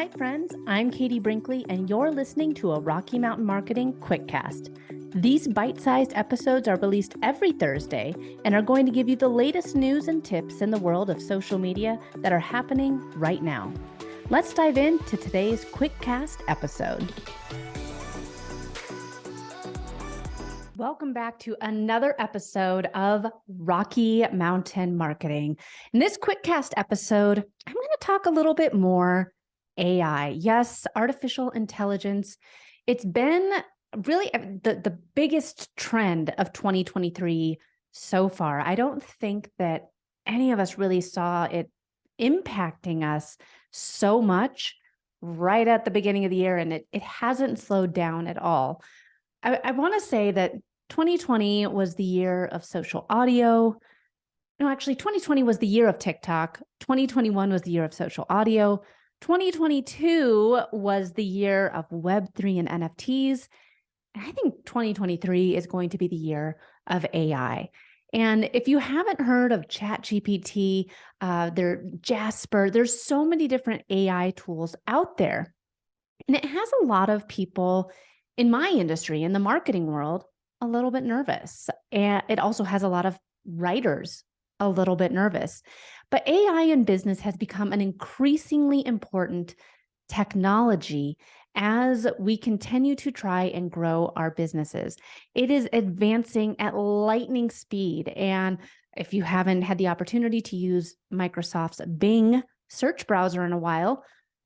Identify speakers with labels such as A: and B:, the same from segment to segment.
A: Hi, friends. I'm Katie Brinkley, and you're listening to a Rocky Mountain Marketing Quickcast. These bite-sized episodes are released every Thursday and are going to give you the latest news and tips in the world of social media that are happening right now. Let's dive into today's Quickcast episode. Welcome back to another episode of Rocky Mountain Marketing. In this Quickcast episode, I'm going to talk a little bit more AI. Yes, artificial intelligence. It's been really the biggest trend of 2023 so far. I don't think that any of us really saw it impacting us so much right at the beginning of the year, and it hasn't slowed down at all. I want to say that 2020 was the year of social audio. No, actually, 2020 was the year of TikTok. 2021 was the year of social audio. 2022 was the year of Web3 and NFTs. And I think 2023 is going to be the year of AI. And if you haven't heard of ChatGPT, Jasper, there's so many different AI tools out there. And it has a lot of people in my industry, in the marketing world, a little bit nervous. And it also has a lot of writers a little bit nervous. But AI in business has become an increasingly important technology as we continue to try and grow our businesses. It is advancing at lightning speed. And if you haven't had the opportunity to use Microsoft's Bing search browser in a while,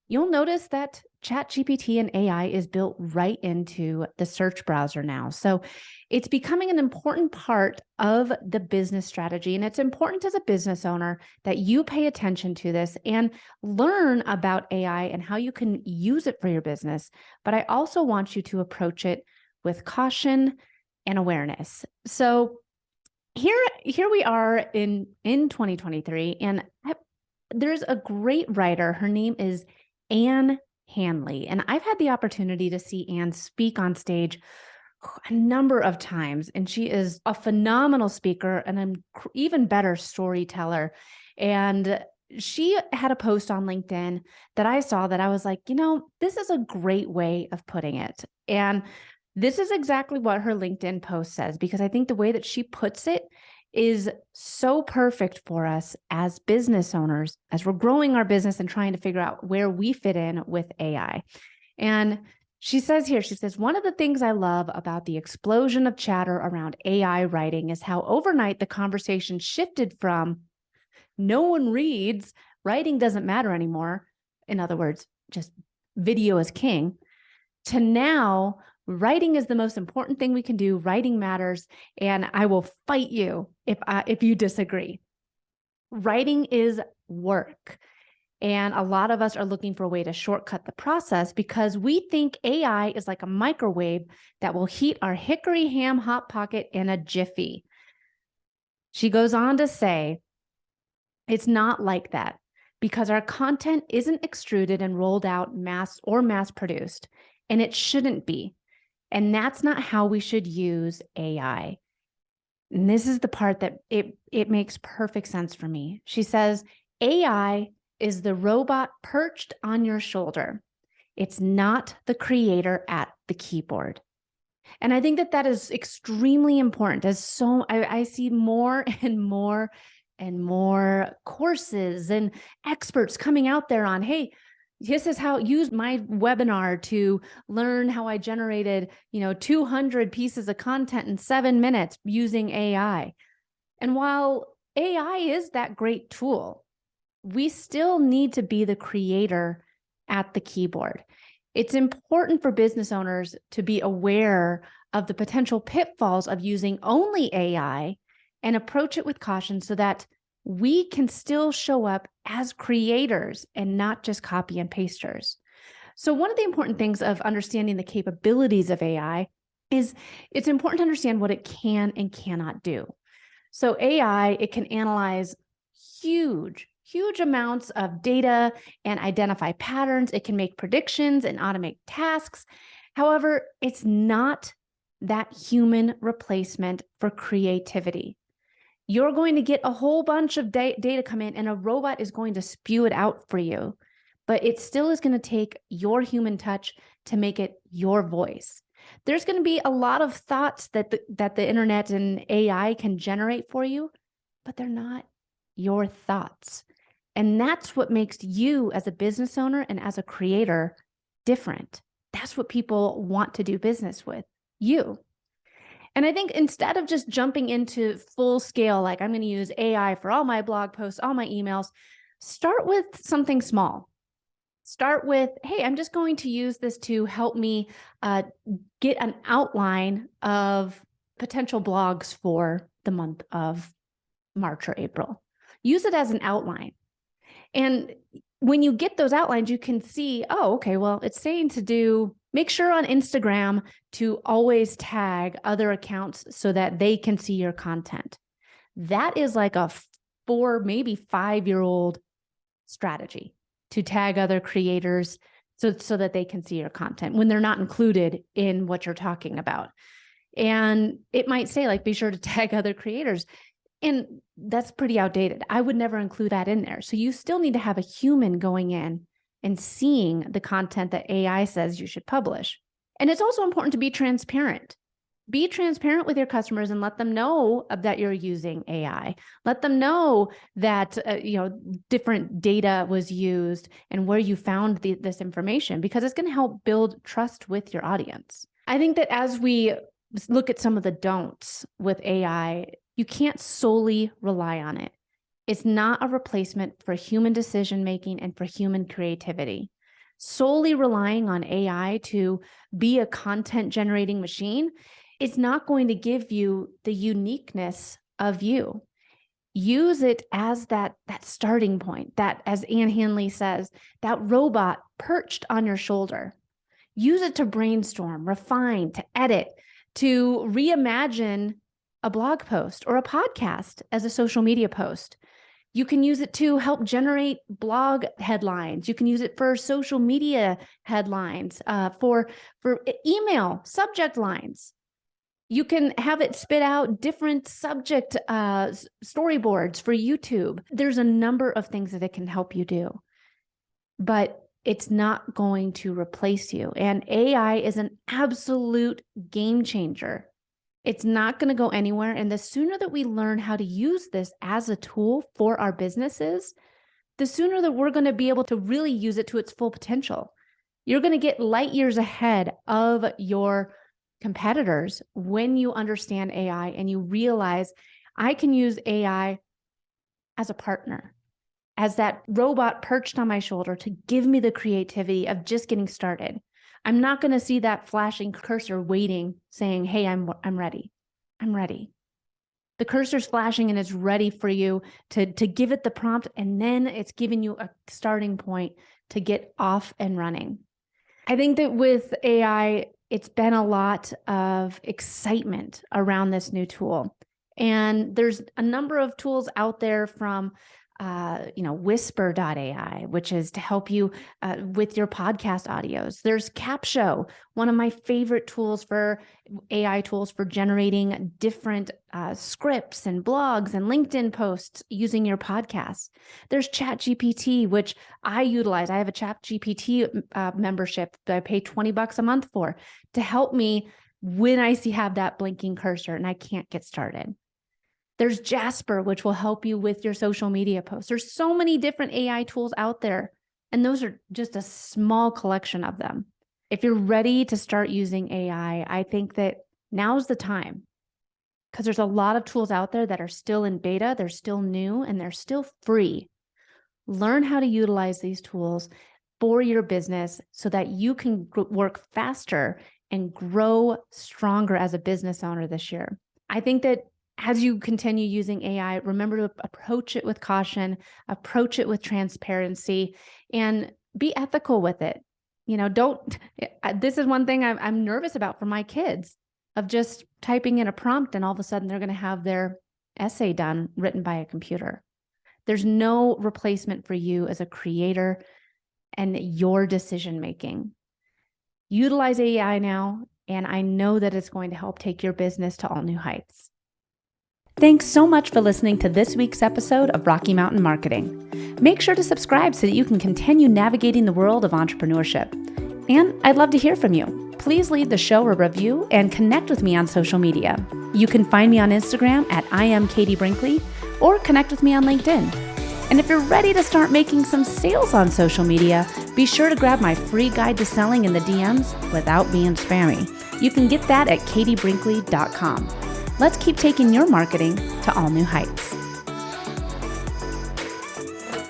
A: you'll notice that ChatGPT and AI is built right into the search browser now. So it's becoming an important part of the business strategy. And it's important as a business owner that you pay attention to this and learn about AI and how you can use it for your business. But I also want you to approach it with caution and awareness. So here we are in 2023, and there's a great writer. Her name is Anne Hanley. And I've had the opportunity to see Anne speak on stage a number of times. And she is a phenomenal speaker and an even better storyteller. And she had a post on LinkedIn that I saw that I was like, this is a great way of putting it. And this is exactly what her LinkedIn post says, because I think the way that she puts it is so perfect for us as business owners, as we're growing our business and trying to figure out where we fit in with AI. And she says, one of the things I love about the explosion of chatter around AI writing is how overnight the conversation shifted from no one reads, writing doesn't matter anymore. In other words, just video is king, to now writing is the most important thing we can do. Writing matters, and I will fight you if you disagree. Writing is work, and a lot of us are looking for a way to shortcut the process because we think AI is like a microwave that will heat our hickory ham hot pocket in a jiffy. She goes on to say, it's not like that because our content isn't extruded and rolled out mass produced, and it shouldn't be. And that's not how we should use AI. And this is the part that it makes perfect sense for me. She says, AI is the robot perched on your shoulder. It's not the creator at the keyboard. And I think that is extremely important. I see more and more and more courses and experts coming out there on, hey, this is how use my webinar to learn how I generated, 200 pieces of content in 7 minutes using AI. And while AI is that great tool, we still need to be the creator at the keyboard. It's important for business owners to be aware of the potential pitfalls of using only AI and approach it with caution so that we can still show up as creators and not just copy and pasters. So one of the important things of understanding the capabilities of AI is it's important to understand what it can and cannot do. So AI, it can analyze huge amounts of data and identify patterns. It can make predictions and automate tasks. However, it's not that human replacement for creativity. You're going to get a whole bunch of data come in and a robot is going to spew it out for you. but it still is going to take your human touch to make it your voice. There's going to be a lot of thoughts that the internet and AI can generate for you, but they're not your thoughts. And that's what makes you as a business owner and as a creator different. That's what people want to do business with, you. And I think instead of just jumping into full scale, like I'm going to use AI for all my blog posts, all my emails, start with something small. Start with, hey, I'm just going to use this to help me get an outline of potential blogs for the month of March or April. Use it as an outline. And when you get those outlines, you can see, oh, okay, well, it's saying to make sure on Instagram to always tag other accounts so that they can see your content. That is like a 4, maybe 5-year-old strategy to tag other creators so that they can see your content when they're not included in what you're talking about. And it might say like, be sure to tag other creators. And that's pretty outdated. I would never include that in there. So you still need to have a human going in and seeing the content that AI says you should publish. And it's also important to be transparent. Be transparent with your customers and let them know that you're using AI. Let them know that different data was used and where you found this information, because it's going to help build trust with your audience. I think that as we look at some of the don'ts with AI, you can't solely rely on it. It's not a replacement for human decision-making and for human creativity. Solely relying on AI to be a content-generating machine is not going to give you the uniqueness of you. Use it as that starting point, that, as Ann Handley says, that robot perched on your shoulder. Use it to brainstorm, refine, to edit, to reimagine a blog post or a podcast as a social media post. You can use it to help generate blog headlines. You can use it for social media headlines, for email subject lines. You can have it spit out different subject storyboards for YouTube. There's a number of things that it can help you do, but it's not going to replace you. And AI is an absolute game changer. It's not going to go anywhere. And the sooner that we learn how to use this as a tool for our businesses, the sooner that we're going to be able to really use it to its full potential. You're going to get light years ahead of your competitors when you understand AI and you realize I can use AI as a partner, as that robot perched on my shoulder to give me the creativity of just getting started. I'm not going to see that flashing cursor waiting, saying, hey, I'm ready. I'm ready. The cursor's flashing and it's ready for you to give it the prompt, and then it's giving you a starting point to get off and running. I think that with AI, it's been a lot of excitement around this new tool. And there's a number of tools out there from Whisper.ai, which is to help you with your podcast audios. There's Capshow, one of my favorite tools for AI tools for generating different scripts and blogs and LinkedIn posts using your podcasts. There's ChatGPT, which I utilize. I have a ChatGPT membership that I pay $20 a month for to help me when I have that blinking cursor and I can't get started. There's Jasper, which will help you with your social media posts. There's so many different AI tools out there, and those are just a small collection of them. If you're ready to start using AI, I think that now's the time, because there's a lot of tools out there that are still in beta, they're still new, and they're still free. Learn how to utilize these tools for your business so that you can work faster and grow stronger as a business owner this year. I think that as you continue using AI, remember to approach it with caution, approach it with transparency, and be ethical with it. This is one thing I'm nervous about for my kids, of just typing in a prompt and all of a sudden they're going to have their essay done, written by a computer. There's no replacement for you as a creator and your decision-making. Utilize AI now, and I know that it's going to help take your business to all new heights. Thanks so much for listening to this week's episode of Rocky Mountain Marketing. Make sure to subscribe so that you can continue navigating the world of entrepreneurship. And I'd love to hear from you. Please leave the show a review and connect with me on social media. You can find me on Instagram at @IamKatieBrinkley or connect with me on LinkedIn. And if you're ready to start making some sales on social media, be sure to grab my free guide to selling in the DMs without being spammy. You can get that at katiebrinkley.com. Let's keep taking your marketing to all new heights.